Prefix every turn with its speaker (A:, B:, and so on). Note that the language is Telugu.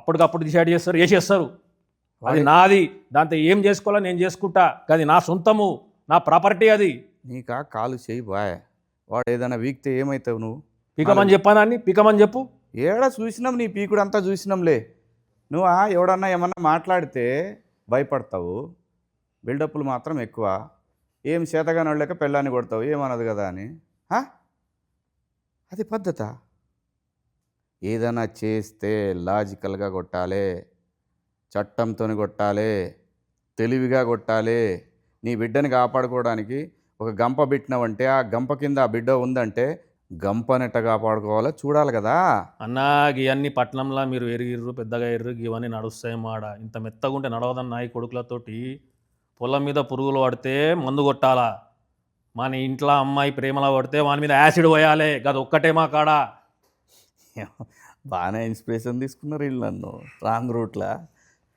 A: అప్పటికప్పుడు డిసైడ్ చేస్తారు, వేసేస్తారు. అది నాది, దాంతో ఏం చేసుకోవాలో నేను చేసుకుంటా, అది నా సొంతము, నా ప్రాపర్టీ. అది
B: నీకా కాలు చేయి బాయ్, వాడు ఏదైనా వీక్తే ఏమవుతావు నువ్వు?
A: పీకమని చెప్పాదాన్ని, పీకమని చెప్పు.
B: ఏడా చూసినాం, నీ పీకుడు అంతా చూసినాంలే. నువ్వు ఎవడన్నా ఏమన్నా మాట్లాడితే భయపడతావు, బిల్డప్లు మాత్రం ఎక్కువ. ఏం చేతగాని వాళ్ళక పెళ్ళాన్ని కొడతావు, ఏమన్నది కదా అని. అది పద్ధత? ఏదైనా చేస్తే లాజికల్గా కొట్టాలి, చట్టంతో కొట్టాలి, తెలివిగా కొట్టాలి. నీ బిడ్డని కాపాడుకోవడానికి ఒక గంప పెట్టినావంటే ఆ గంప కింద ఆ బిడ్డ ఉందంటే గంపనెట్ట కాపాడుకోవాలో చూడాలి కదా.
A: అన్నా ఇవన్నీ పట్నంలో మీరు ఎరిగిర్రు, పెద్దగా ఎర్రు, ఇవన్నీ నడుస్తాయి మాడ. ఇంత మెత్తగా ఉంటే నడవదన్న ఈ కొడుకులతోటి. పొలం మీద పురుగులు పడితే మందు కొట్టాలా, మన ఇంట్లో అమ్మాయి ప్రేమలో పడితే వాని మీద యాసిడ్ పోయాలి. గది ఒక్కటే మా కాడ.
B: బాగానే ఇన్స్పిరేషన్ తీసుకున్నారు వీళ్ళు నన్ను రాంగ్ రూట్లా.